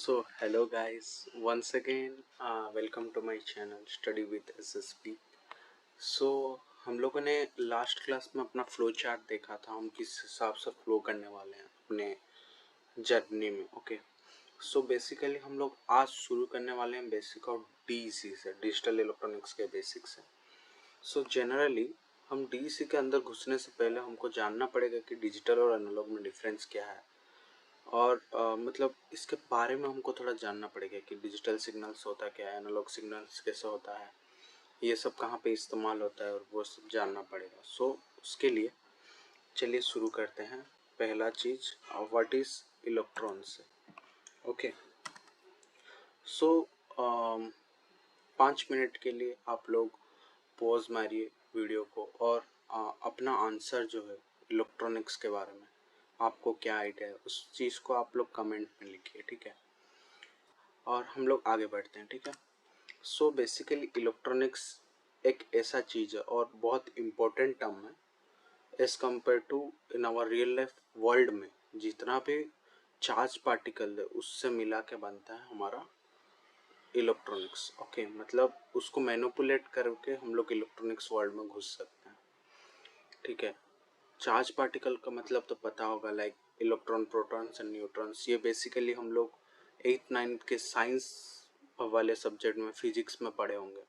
Hello guys, once again welcome to my channel Study with SSP. हम लोगों ने last class में अपना फ्लो चार्ट देखा था, हम किस हिसाब से फ्लो करने वाले हैं अपने जर्नी में। ओके, सो बेसिकली हम लोग आज शुरू करने वाले हैं बेसिक और डीईसी से, डिजिटल इलेक्ट्रॉनिक्स के बेसिक से। जनरली हम डीईसी के अंदर घुसने से पहले हमको जानना पड़ेगा कि डिजिटल और एनालॉग में डिफरेंस क्या है, और मतलब इसके बारे में हमको थोड़ा जानना पड़ेगा कि डिजिटल सिग्नल्स होता क्या है, एनालॉग सिग्नल्स कैसे होता है, ये सब कहाँ पे इस्तेमाल होता है, और वो सब जानना पड़ेगा। उसके लिए चलिए शुरू करते हैं। पहला चीज़, what is electrons. Okay, so 5 minute के लिए आप लोग पॉज मारिए वीडियो को, और अपना आंसर जो है इलेक्ट्रॉनिक्स के बारे में आपको क्या आइडिया है उस चीज़ को आप लोग कमेंट में लिखिए, ठीक है। और हम लोग आगे बढ़ते हैं, ठीक है। बेसिकली इलेक्ट्रॉनिक्स एक ऐसा चीज़ है और बहुत इम्पोर्टेंट टर्म है as compare to in our real life world में। जितना भी चार्ज पार्टिकल है उससे मिला के बनता है हमारा इलेक्ट्रॉनिक्स। ओके, मतलब उसको मैनिपुलेट करके हम लोग इलेक्ट्रॉनिक्स वर्ल्ड में घुस सकते हैं, ठीक है। चार्ज पार्टिकल का मतलब तो पता होगा, like electron, protons and neutrons. ये बेसिकली हम लोग 8th 9th के साइंस वाले सब्जेक्ट में, फिजिक्स में पढ़े होंगे,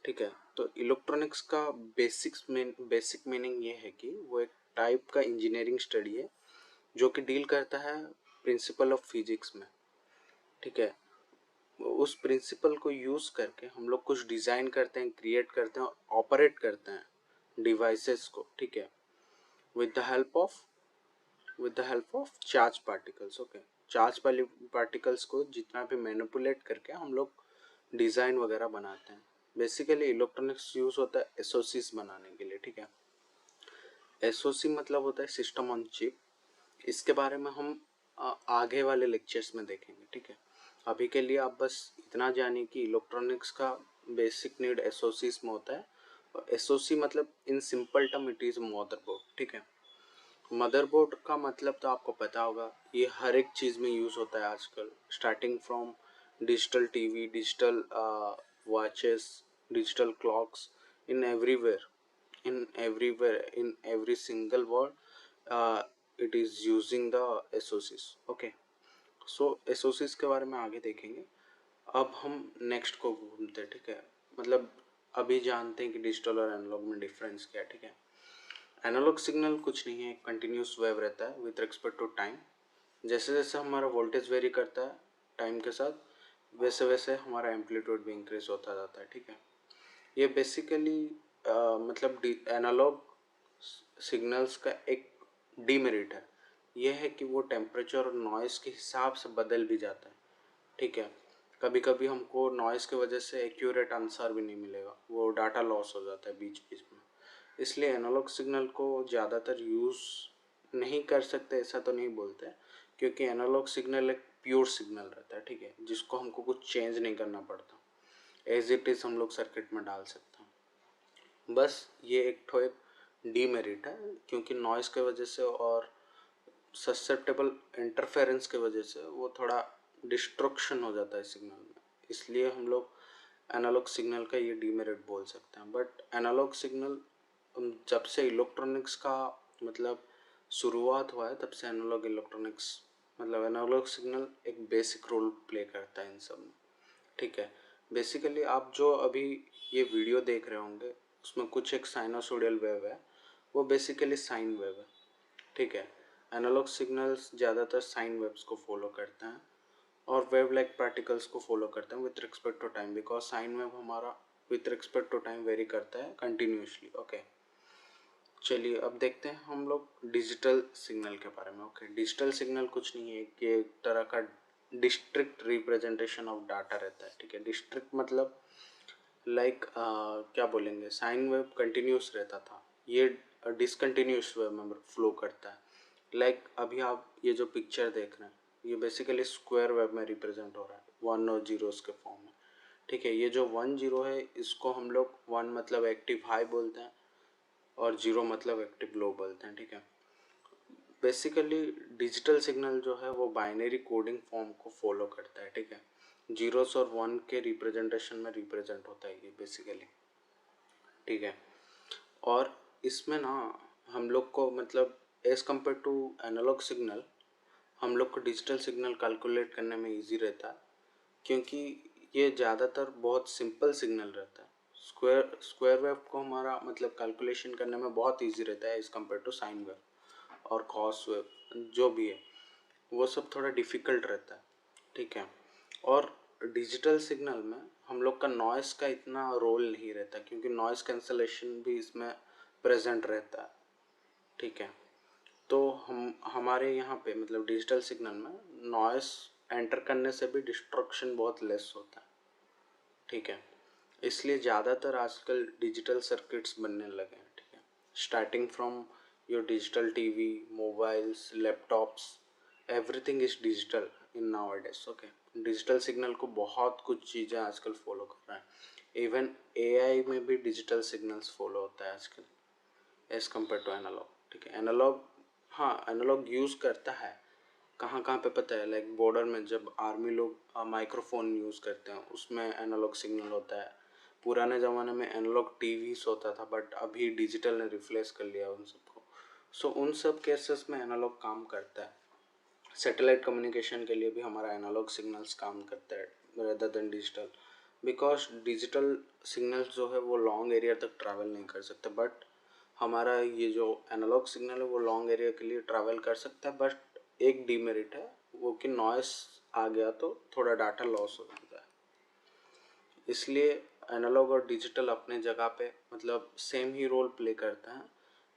ठीक है। तो इलेक्ट्रॉनिक्स का बेसिक मीनिंग ये है कि वो एक टाइप का इंजीनियरिंग स्टडी है जो कि डील करता है प्रिंसिपल ऑफ फिजिक्स में, ठीक है। उस प्रिंसिपल को यूज़ करके हम लोग कुछ डिज़ाइन करते हैं, क्रिएट करते हैं और ऑपरेट करते हैं डिवाइसेस को, ठीक है, with the help of charge particles. Okay, charge particles को जितना भी मैनिपुलेट करके हम लोग डिज़ाइन वगैरह बनाते हैं। बेसिकली इलेक्ट्रॉनिक्स यूज़ होता है एसओसीज बनाने के लिए, ठीक है। एसओसी मतलब होता है सिस्टम ऑन चिप। इसके बारे में हम आगे वाले लेक्चर्स में देखेंगे, ठीक है। अभी के लिए आप बस इतना जानिए कि इलेक्ट्रॉनिक्स का बेसिक नीड एसओसीज में होता है, और एसओसी मतलब in simple term it is motherboard, ठीक है। मदरबोर्ड का मतलब तो आपको पता होगा, ये हर एक चीज़ में यूज़ होता है आजकल, starting from digital TV, digital watches, digital clocks, in everywhere, in every single word it is using the SOCs। Okay, SOCs के बारे में आगे देखेंगे। अब हम नेक्स्ट को घूमते हैं, ठीक है। मतलब अभी जानते हैं कि डिजिटल और एनालॉग में डिफरेंस क्या है, ठीक है। एनालॉग सिग्नल कुछ नहीं है, कंटिन्यूस वेव रहता है विथ रिस्पेक्ट टू टाइम। जैसे जैसे हमारा वोल्टेज वेरी करता है टाइम के साथ, वैसे वैसे हमारा एम्पलीट्यूड भी इंक्रीज होता जाता है, ठीक है। ये बेसिकली मतलब एनालॉग सिग्नल्स का एक डीमेरिट है, यह है कि वो टेम्परेचर और नॉइज़ के हिसाब से बदल भी जाता है, ठीक है। कभी कभी हमको नॉइज़ की वजह से एक्यूरेट आंसर भी नहीं मिलेगा, वो डाटा लॉस हो जाता है बीच बीच में। इसलिए एनालॉग सिग्नल को ज़्यादातर यूज़ नहीं कर सकते, ऐसा तो नहीं बोलते, क्योंकि एनालॉग सिग्नल एक प्योर सिग्नल रहता है, ठीक है, जिसको हमको कुछ चेंज नहीं करना पड़ता, एज इट इज़ हम लोग सर्किट में डाल सकते हैं। बस ये एक डीमेरिट है, क्योंकि नॉइज़ के वजह से और ससेप्टेबल इंटरफेरेंस के वजह से वो थोड़ा डिस्ट्रक्शन हो जाता है सिग्नल में, इसलिए हम लोग एनालॉग सिग्नल का ये डीमेरिट बोल सकते हैं। बट एनालॉग सिग्नल जब से इलेक्ट्रॉनिक्स का मतलब शुरुआत हुआ है, तब से एनालॉग इलेक्ट्रॉनिक्स मतलब एनालॉग सिग्नल एक बेसिक रोल प्ले करता है इन सब में, ठीक है। बेसिकली आप जो अभी ये वीडियो देख रहे होंगे उसमें कुछ एक साइनोसोडियल वेव है, वो बेसिकली साइन वेव है, ठीक है। एनालॉग सिग्नल्स ज़्यादातर साइन वेव्स को फॉलो करते हैं और वेव लाइक पार्टिकल्स को फॉलो करते हैं with respect to time, because sine wave हमारा with respect to time vary करता है कंटिन्यूसली। ओके, चलिए अब देखते हैं हम लोग डिजिटल सिग्नल के बारे में। ओके, डिजिटल सिग्नल कुछ नहीं है कि एक तरह का डिस्ट्रिक्ट रिप्रेजेंटेशन ऑफ डाटा रहता है, ठीक है। डिस्ट्रिक्ट मतलब लाइक क्या बोलेंगे, साइन वेव कंटिन्यूस रहता था, ये डिसकंटिन्यूस वेव में फ्लो करता है। लाइक अभी आप ये जो पिक्चर देख रहे हैं, ये बेसिकली स्क्वायर वेव में रिप्रेजेंट हो रहा है, 1 और 0s के फॉर्म में, ठीक है। ये जो 1 0 है, इसको हम लोग 1 मतलब एक्टिव हाई बोलते हैं और 0 मतलब एक्टिव लो बोलते हैं, ठीक है। बेसिकली डिजिटल सिग्नल जो है वो बाइनरी कोडिंग फॉर्म को फॉलो करता है, ठीक है। जीरोस और वन के रिप्रेजेंटेशन में रिप्रेजेंट होता है ये बेसिकली, ठीक है। और इसमें ना हम लोग को मतलब as compare to analogue signal हम लोग को डिजिटल सिग्नल कैलकुलेट करने में इजी रहता है, क्योंकि ये ज़्यादातर बहुत सिंपल सिग्नल रहता है। स्क्वायर वेव को हमारा मतलब कैलकुलेशन करने में बहुत इजी रहता है as compare to sine wave और कॉस वेव जो भी है, वो सब थोड़ा डिफ़िकल्ट रहता है, ठीक है। और डिजिटल सिग्नल में हम लोग का नॉइस का इतना रोल नहीं रहता, क्योंकि नॉइस कैंसलेशन भी इसमें प्रेजेंट रहता है, ठीक है। तो हम हमारे यहाँ पे मतलब डिजिटल सिग्नल में नॉइस एंटर करने से भी डिस्ट्रक्शन बहुत लेस होता है, ठीक है। इसलिए ज़्यादातर आजकल डिजिटल सर्किट्स बनने लगे हैं, ठीक है। Starting from your digital TV, mobiles, laptops, everything is digital in nowadays, okay. Digital signal को बहुत कुछ चीज़ें आजकल फॉलो कर रहा है। इवन एआई में भी डिजिटल सिग्नल्स फॉलो होता है आजकल एज़ कम्पेयर टू एनालॉग, ठीक है। एनालॉग, हाँ एनालॉग यूज़ करता है कहाँ कहाँ पे पता है, लाइक बॉर्डर में जब आर्मी लोग माइक्रोफोन यूज़ करते हैं उसमें एनालॉग सिग्नल होता है। पुराने ज़माने में एनालॉग टीवीज होता था, बट अभी डिजिटल ने रिप्लेस कर लिया उन सबको। सो उन सब केसेस में एनालॉग काम करता है। सैटेलाइट कम्युनिकेशन के लिए भी हमारा एनालॉग सिग्नल्स काम करता है rather than digital, because digital signals जो है वो लॉन्ग एरिया तक ट्रैवल नहीं कर सकते, बट हमारा ये जो एनालॉग सिग्नल है वो लॉन्ग एरिया के लिए ट्रैवल कर सकता है। बट एक डीमेरिट है वो कि नॉइस आ गया तो थोड़ा डाटा लॉस हो जाता है। इसलिए एनालॉग और डिजिटल अपने जगह पे मतलब सेम ही रोल प्ले करता है,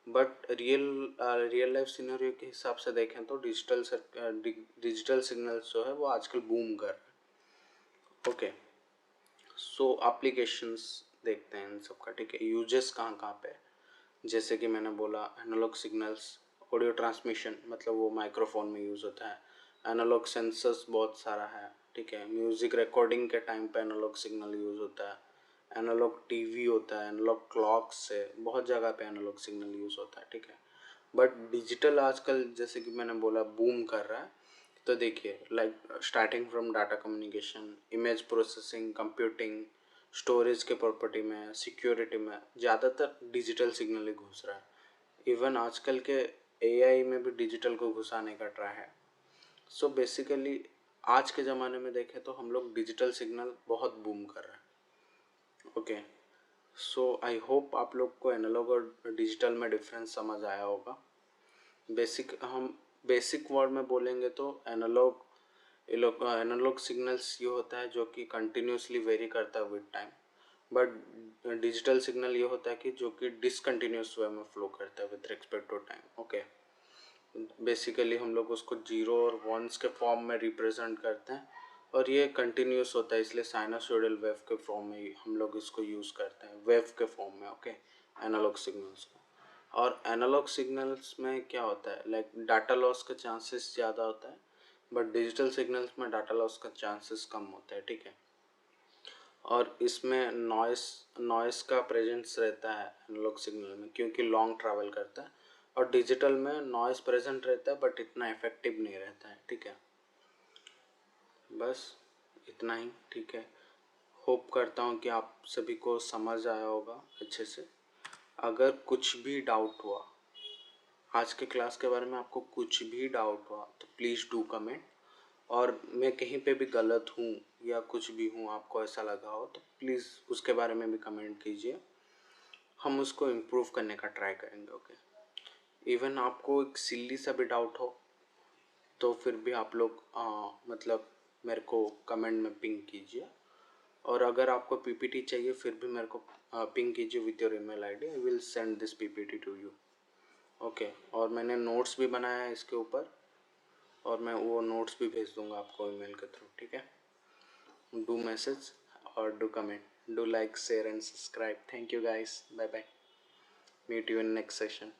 बट रियल लाइफ सिनेरियो के हिसाब से देखें तो डिजिटल सिग्नल्स जो है वो आजकल बूम कर रहे हैं, ओके। सो एप्लीकेशंस देखते हैं इन सब का, ठीक है। यूजेस कहाँ कहाँ पे, जैसे कि मैंने बोला एनालॉग सिग्नल्स ऑडियो ट्रांसमिशन मतलब वो माइक्रोफोन में यूज़ होता है। एनालॉग सेंसर्स बहुत सारा है, ठीक है। म्यूज़िक रिकॉर्डिंग के टाइम पे एनालॉग सिग्नल यूज़ होता है। एनालॉग टीवी होता है, एनालॉग क्लॉक से बहुत जगह पे एनालॉग सिग्नल यूज़ होता है, ठीक है। बट डिजिटल आजकल जैसे कि मैंने बोला बूम कर रहा है। तो देखिए like starting from data communication, image processing, computing, storage के प्रॉपर्टी में, सिक्योरिटी में ज़्यादातर डिजिटल सिग्नल ही घुस रहा है। इवन आजकल के एआई में भी डिजिटल को घुसाने का ट्राई है। सो बेसिकली आज के ज़माने में देखें तो हम लोग डिजिटल सिग्नल बहुत बूम कर रहे हैं, ओके। सो आई होप आप लोग को एनालॉग और डिजिटल में डिफरेंस समझ आया होगा। बेसिक वर्ड में बोलेंगे तो एनालॉग सिग्नल्स ये होता है जो कि कंटिन्यूसली वेरी करता है with time, but digital signal ये होता है कि जो कि डिसकंटिन्यूस वे में फ्लो करता है with respect to time, okay. Basically हम लोग उसको जीरो और वंस के फॉर्म में रिप्रेजेंट करते हैं, और ये कंटिन्यूस होता है, इसलिए साइनसोइडल वेव के फॉर्म में हम लोग इसको यूज़ करते हैं, वेव के फॉर्म में, ओके। एनालॉग सिग्नल्स को। और एनालॉग सिग्नल्स में क्या होता है, लाइक डाटा लॉस का चांसेस ज़्यादा होता है, बट डिजिटल सिग्नल्स में डाटा लॉस का चांसेस कम होता है, ठीक है। और इसमें नॉइस का प्रेजेंस रहता है एनालॉग सिग्नल में, क्योंकि लॉन्ग ट्रैवल करता है। और डिजिटल में नॉइस प्रेजेंट रहता है बट इतना इफेक्टिव नहीं रहता है, ठीक है। बस इतना ही, ठीक है। होप करता हूँ कि आप सभी को समझ आया होगा अच्छे से। अगर कुछ भी डाउट हुआ आज के क्लास के बारे में, आपको कुछ भी डाउट हुआ तो प्लीज़ डू कमेंट। और मैं कहीं पे भी गलत हूँ या कुछ भी हूँ, आपको ऐसा लगा हो तो प्लीज़ उसके बारे में भी कमेंट कीजिए, हम उसको इम्प्रूव करने का ट्राई करेंगे, ओके। इवन आपको एक सिल्ली सा भी डाउट हो तो फिर भी आप लोग मतलब मेरे को कमेंट में पिंग कीजिए। और अगर आपको पीपीटी चाहिए फिर भी मेरे को पिंग कीजिए with your email ID, I will send this PPT to you, okay. और मैंने नोट्स भी बनाया है इसके ऊपर, और मैं वो नोट्स भी भेज दूंगा आपको ईमेल के थ्रू, ठीक है। डू मैसेज और do comment, do like, share and subscribe. Thank you guys, bye bye, meet you in next session.